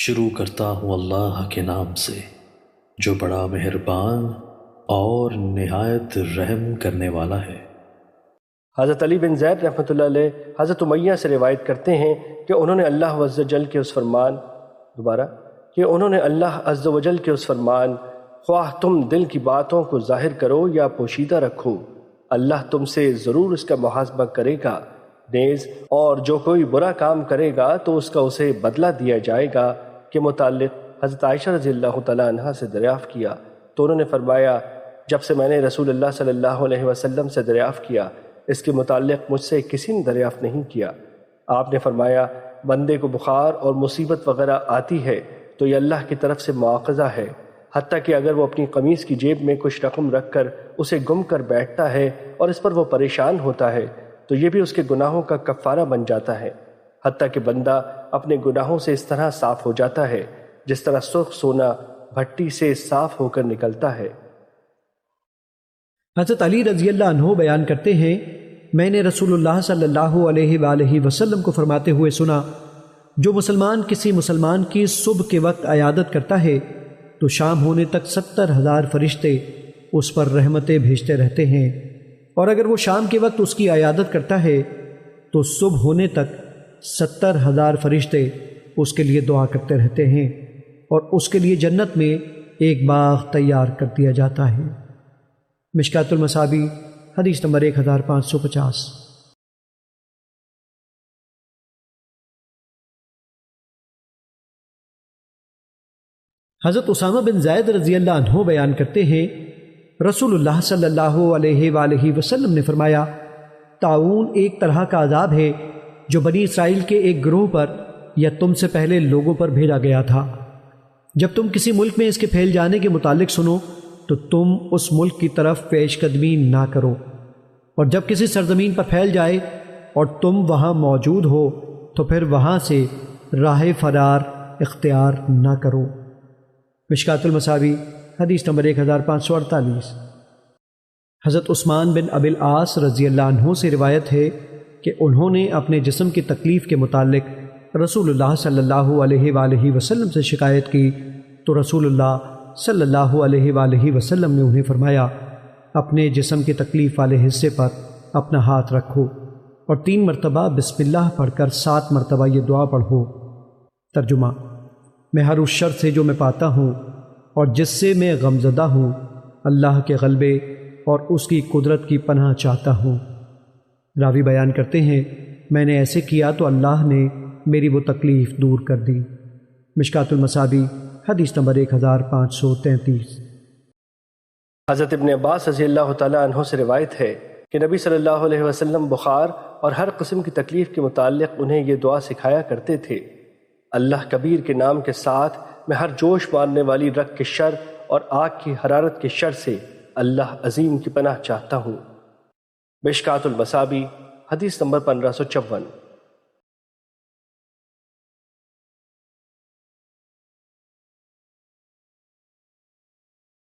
شروع کرتا ہوں اللہ کے نام سے جو بڑا مہربان اور نہایت رحم کرنے والا ہے۔ حضرت علی بن زید رحمۃ اللہ علیہ حضرت امیہ سے روایت کرتے ہیں کہ انہوں نے اللہ عز و جل کے اس فرمان خواہ تم دل کی باتوں کو ظاہر کرو یا پوشیدہ رکھو، اللہ تم سے ضرور اس کا محاسبہ کرے گا، نیز اور جو کوئی برا کام کرے گا تو اس کا اسے بدلہ دیا جائے گا کے متعلق حضرت عائشہ رضی اللہ تعالیٰ عنہ سے دریافت کیا تو انہوں نے فرمایا جب سے میں نے رسول اللہ صلی اللہ علیہ وسلم سے دریافت کیا اس کے متعلق مجھ سے کسی نے دریافت نہیں کیا۔ آپ نے فرمایا بندے کو بخار اور مصیبت وغیرہ آتی ہے تو یہ اللہ کی طرف سے مواخذہ ہے، حتیٰ کہ اگر وہ اپنی قمیص کی جیب میں کچھ رقم رکھ کر اسے گم کر بیٹھتا ہے اور اس پر وہ پریشان ہوتا ہے تو یہ بھی اس کے گناہوں کا کفارہ بن جاتا ہے، حتیٰ کہ بندہ اپنے گناہوں سے اس طرح صاف ہو جاتا ہے جس طرح سرخ سونا بھٹی سے صاف ہو کر نکلتا ہے۔ حضرت علی رضی اللہ عنہ بیان کرتے ہیں میں نے رسول اللہ صلی اللہ علیہ وآلہ وسلم کو فرماتے ہوئے سنا جو مسلمان کسی مسلمان کی صبح کے وقت عیادت کرتا ہے تو شام ہونے تک 70,000 فرشتے اس پر رحمتیں بھیجتے رہتے ہیں، اور اگر وہ شام کے وقت اس کی عیادت کرتا ہے تو صبح ہونے تک 70,000 فرشتے اس کے لیے دعا کرتے رہتے ہیں اور اس کے لیے جنت میں ایک باغ تیار کر دیا جاتا ہے۔ مشکات المصابیح حدیث نمبر 1550۔ حضرت اسامہ بن زید رضی اللہ عنہ بیان کرتے ہیں رسول اللہ صلی اللہ علیہ وآلہ وسلم نے فرمایا طاعون ایک طرح کا عذاب ہے جو بنی اسرائیل کے ایک گروہ پر یا تم سے پہلے لوگوں پر بھیجا گیا تھا۔ جب تم کسی ملک میں اس کے پھیل جانے کے متعلق سنو تو تم اس ملک کی طرف پیش قدمی نہ کرو، اور جب کسی سرزمین پر پھیل جائے اور تم وہاں موجود ہو تو پھر وہاں سے راہ فرار اختیار نہ کرو۔ مشکات المصابیح حدیث نمبر 1548۔ حضرت عثمان بن ابی العاص رضی اللہ عنہ سے روایت ہے کہ انہوں نے اپنے جسم کی تکلیف کے متعلق رسول اللہ صلی اللہ علیہ وآلہ وسلم سے شکایت کی تو رسول اللہ صلی اللہ علیہ وآلہ وسلم نے انہیں فرمایا اپنے جسم کی تکلیف والے حصے پر اپنا ہاتھ رکھو اور 3 مرتبہ بسم اللہ پڑھ کر 7 مرتبہ یہ دعا پڑھو۔ ترجمہ میں ہر اس شر سے جو میں پاتا ہوں اور جس سے میں غمزدہ ہوں اللہ کے غلبے اور اس کی قدرت کی پناہ چاہتا ہوں۔ راوی بیان کرتے ہیں میں نے ایسے کیا تو اللہ نے میری وہ تکلیف دور کر دی۔ مشکات المصابیح حدیث نمبر 1533۔ حضرت ابن عباس رضی اللہ تعالیٰ عنہ سے روایت ہے کہ نبی صلی اللہ علیہ وسلم بخار اور ہر قسم کی تکلیف کے متعلق انہیں یہ دعا سکھایا کرتے تھے اللہ کبیر کے نام کے ساتھ میں ہر جوش مارنے والی رگ کے شر اور آگ کی حرارت کے شر سے اللہ عظیم کی پناہ چاہتا ہوں۔ مشکات المصابیح حدیث نمبر 1554۔